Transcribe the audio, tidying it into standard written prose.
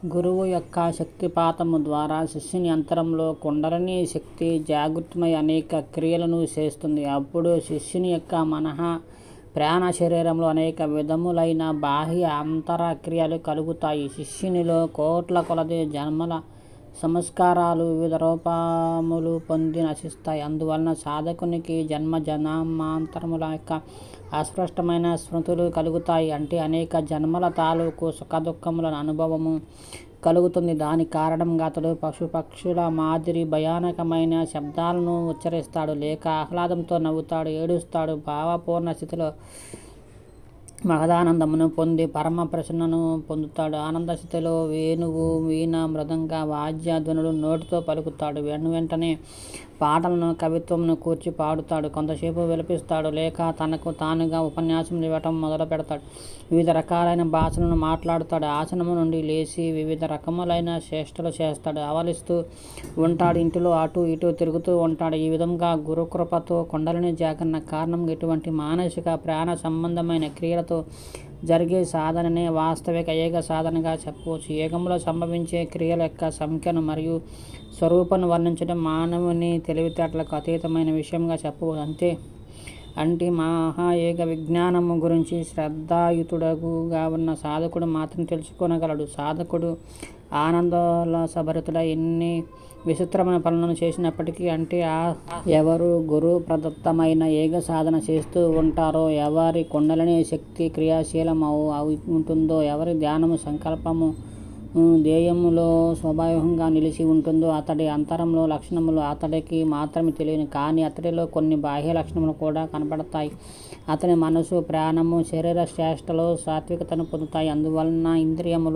గురువు యొక్క శక్తిపాతము ద్వారా శిష్యుని అంతరంలో కుండలిని శక్తి జాగృతమై అనేక క్రియలను చేస్తుంది. అప్పుడు శిష్యుని యొక్క మనః ప్రాణ శరీరంలో అనేక విధములైన బాహ్య అంతర క్రియలు కలుగుతాయి. శిష్యునిలో కోట్ల కొలది జన్మల సంస్కారాలు వివిధ రూపములు పొంది నశిస్తాయి. అందువలన సాధకునికి జన్మాంతరముల యొక్క అస్పష్టమైన స్మృతులు కలుగుతాయి. అంటే అనేక జన్మల తాలూకు సుఖదుఖముల అనుభవము కలుగుతుంది. దాని కారణంగా అతడు పశుపక్షుల మాదిరి భయానకమైన శబ్దాలను ఉచ్చరిస్తాడు, లేక ఆహ్లాదంతో నవ్వుతాడు, ఏడుస్తాడు. భావపూర్ణ స్థితిలో మహదానందమును పొంది పరమ ప్రసన్నను పొందుతాడు. ఆనంద స్థితిలో వేణువు, వీణ, మృదంగ, వాద్య ధ్వనులు నోటితో పలుకుతాడు. వెంటనే పాటలను, కవిత్వమును కూర్చి పాడుతాడు. కొంతసేపు విలపిస్తాడు, లేక తనకు తానుగా ఉపన్యాసం ఇవ్వటం మొదలు పెడతాడు. వివిధ రకాలైన భాషలను మాట్లాడుతాడు. ఆసనము నుండి లేచి వివిధ రకములైన చేష్టలు చేస్తాడు. అవలిస్తూ ఉంటాడు. ఇంటిలో అటు ఇటు తిరుగుతూ ఉంటాడు. ఈ విధంగా గురుకృపతో కుండలిని జాగరణ కారణంగా ఇటువంటి మానసిక ప్రాణ సంబంధమైన క్రియలతో జరిగే సాధననే వాస్తవిక ఏక సాధనగా చెప్పవచ్చు. ఏకంలో సంభవించే క్రియల యొక్క సంఖ్యను మరియు స్వరూపాన్ని వర్ణించడం మానవుని తెలివితేటలకు అతీతమైన విషయంగా చెప్పవచ్చు. అంటే మహా ఏక విజ్ఞానము గురించి శ్రద్ధాయుతుడుగా ఉన్న సాధకుడు మాత్రం తెలుసుకోగలడు. సాధకుడు ఆనందోల్లాసభరితుడై ఎన్ని విచిత్రమైన పనులను చేసినప్పటికీ, అంటే ఎవరు గురు ప్రదత్తమైన ఏక సాధన చేస్తూ ఉంటారో, ఎవరి కుండలిని శక్తి క్రియాశీలం ఉంటుందో, ఎవరి ధ్యానము సంకల్పము ధ్యేయములో స్వాభావికంగా నిలిచి ఉంటుందో, అతడి అంతరంలో లక్షణములు అతడికి మాత్రమే తెలియను, కానీ అతడిలో కొన్ని బాహ్య లక్షణములు కూడా కనపడతాయి. అతని మనసు, ప్రాణము, శరీర చేష్టలో సాత్వికతను పొందుతాయి. అందువలన ఇంద్రియములు